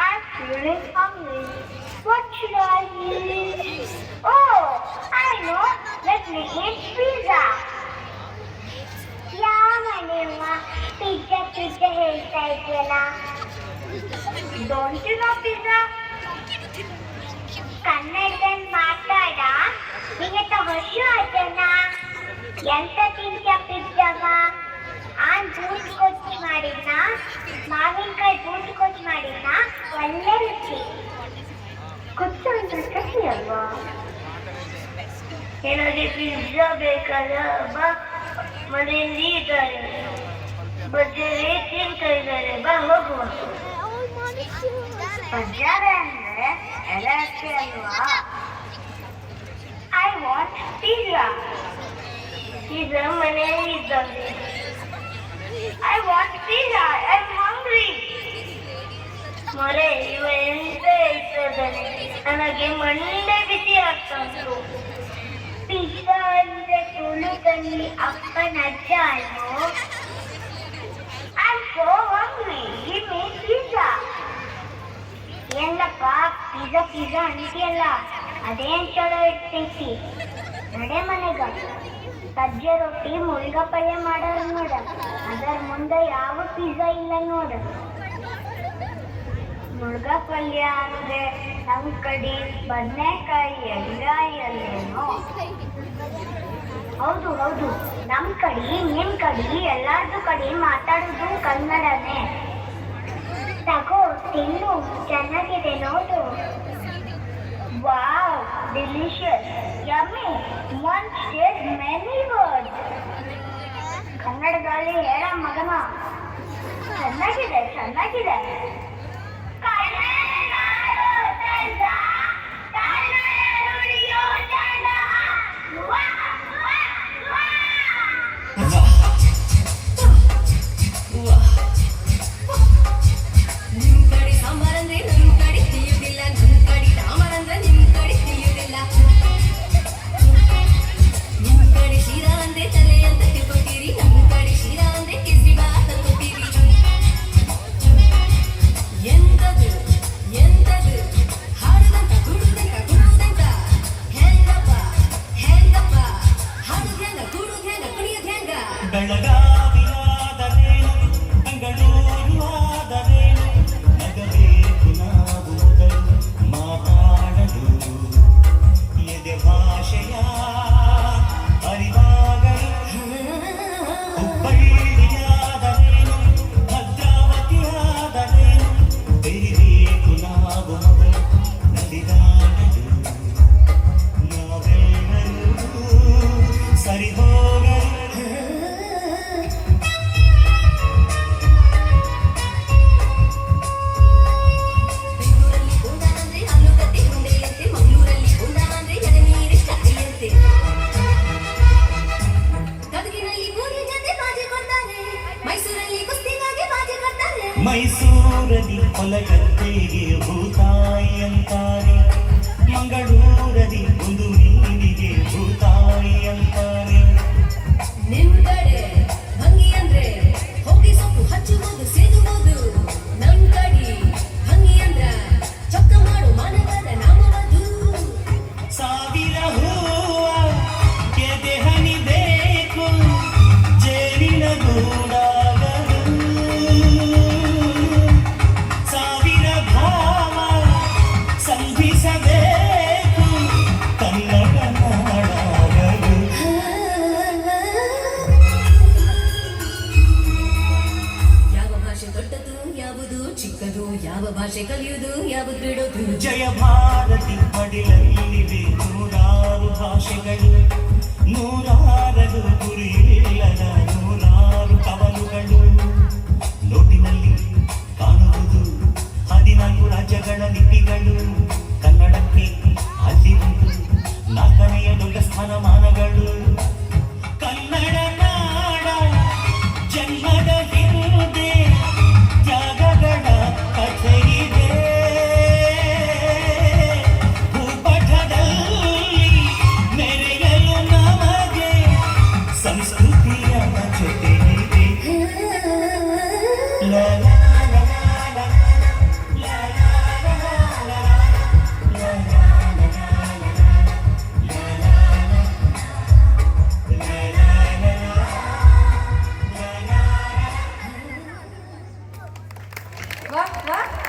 I'm feeling hungry. What should I eat? Oh, I know. Let me eat pizza. ಯಾವ ಮನೆಯಮ್ಮ pizza pizza ಹೇಳ್ತಾ ಇದೆಯಲ್ಲ? Don't you know pizza? ಕನ್ನಡದಲ್ಲಿ ಮಾತಾಡ. ನಿಮಗೆ ಹಸು ಆಯ್ತಣ್ಣ. ಎಂತ ತಿಂತ್ಯಾ ಪಿಜ್ಜಾಗ? ಬೂಟ್ ಕೊಚ್ಚಿ ಮಾಡಿದ್ನ, ಮಾವಿನಕಾಯಿ ಬೂಟ್ ಕೊಚ್ಚಿ ಮಾಡಿದ್ನ, ಒಳ್ಳೆ ರುಚಿ. ಕೊಚ್ಚು ಅಂತ ಕಸಿ ಅಲ್ವಾ? ಏನಾದ್ರೆ ಪಿಜ್ಜಾ ಬೇಕಲ್ಲ, ಬಾ ಮನೆಯಲ್ಲಿ ಇದ್ದಾರೆ, ಬಜ್ಜರಿ ತಿಂತಾ ಇದ್ದಾರೆ, ಬಾ ಹೋಗುವ. ಬಜ್ಜಾರೆ ಅಂದ್ರೆ ಎಲ್ಲಕ್ಕೆ ಅಲ್ವಾ? I want pizza. ಪಿಜ್ಜಾ ಮನೆಯಲ್ಲಿ ಇದ್ದಾರೆ. I want pizza. I'm hungry. ಮೊರೆ ಇವ ಎಂತ ಹೇಳ್ತಿದ್ದಾನೆ? ನನಗೆ ಮಂಡೆ ಬಿಸಿ ಆಗ್ತಾ ಉಂಟು. ಪಿಜ್ಜಾ ಅಂದ್ರೆ ತುಳುದಲ್ಲಿ ಅಪ್ಪನ ಅಜ್ಜ ಅಲ್ವೋ? I'm so hungry. Give me pizza. Yellappa pizza pizza ಅಂತೀಯಲ್ಲ, ಅದೇನ್ ಚಲೋ ಇರ್ತೈತಿ. ನಡೆ ಮನೆಗ ಸಜ್ಜೆ ರೊಟ್ಟಿ ಮುಳ್ಗ ಪಲ್ಯ ಮಾಡೋರು ನೋಡ, ಅದರ ಮುಂದೆ ಯಾವ ಪಿಜ್ಜಾ ಇಲ್ಲ ನೋಡ. ಮುಳ್ಗ ಪಲ್ಯ ಅಂದ್ರೆ ನಮ್ ಕಡೆ ಬದನೆಕಾಯಿ ಎಣ್ಣೆಗಾಯಿ ಅಲ್ಲೇನೋ? ಹೌದು ಹೌದು, ನಮ್ ಕಡೆ ನಿಮ್ ಕಡೆ ಎಲ್ಲಾರ್ದು ಕಡೆ ಮಾತಾಡೋದು ಕನ್ನಡನೇ. ತಗೋ ತಿನ್ನು, ಚೆನ್ನಾಗಿದೆ ನೋಡು. Wow, delicious, yummy, one says many words. ಕನ್ನಡದಲ್ಲಿ ಹೇಳ ಮಗನ. ಚೆನ್ನಾಗಿದೆ ಚೆನ್ನಾಗಿದೆ. ಮೈಸೂರದಿ ಹೊಲಗದ್ದೆಗೆ ಭೂತಾಯಿ ಅಂತಾರೆ, ಮಂಗಳೂರದಿ ಒಂದು ಮೀನಿಗೆ ಭೂತಾಯಿ ಅಂತಾರೆ. ನಿಮ್ ಕಡೆ ಭಂಗಿ ಅಂದ್ರೆ ಹೋಗಿ ಸೊಪ್ಪು ಹಚ್ಚುವುದು ಸೇದುವುದು, ನಮ್ ಕಡೆ ಭಂಗಿ ಅಂದ್ರ ಚೊಕ್ಕ ಮಾಡು ಮಾನವದ ನಾಮವದು. ಸಾವಿರ ಹೂವ ಎದೆ ಹನಿಬೇಕು, ಜೇನಿನ ಗೂಡಾಗಲು ಸಾವಿರ ಭಾವ ಸಂಧಿಸಬೇಕು, ಕನ್ನಡ ನಾಡಾಗಲು. ಯಾವ ಭಾಷೆ ದೊಡ್ಡದು ಯಾವುದು ಚಿಕ್ಕದು, ಯಾವ ಭಾಷೆ ಕಲಿಯುವುದು ಯಾವುದು ಬಿಡೋದು. ಜಯ ಭಾರತಿ ಮಡಿಲಲ್ಲಿವೆ ನೂರಾರು ಭಾಷೆಗಳು, ನೂರಾರದು ಗುರಿಯಿಲ್ಲದ ನೂರಾರು ಕವಲುಗಳು. ನೋಟಿನಲ್ಲಿ ಕಾಣುವುದು 14 ರಾಜ್ಯಗಳ ಲಿಪಿಗಳು, ಕನ್ನಡಕ್ಕೆ ಅಲ್ಲಿ ಉಂಟು 4ನೆಯ ದೊಡ್ಡ ಸ್ಥಾನಮಾನಗಳು. ಕನ್ನಡ ನಾಡ ಜನ್ಮದ ಹಿಂದೆ ತ್ಯಾಗಗಳ ಕಥೆಯಿದೆ, ಭೂಪಟದಲ್ಲಿ ಮೆರೆಯಲು ನಮಗೆ ಸಂಸ್ಕೃತಿಯ ಜೊತೆಯಿದೆ. La la la la la la la la la la ವಾಹ್ ವಾಹ್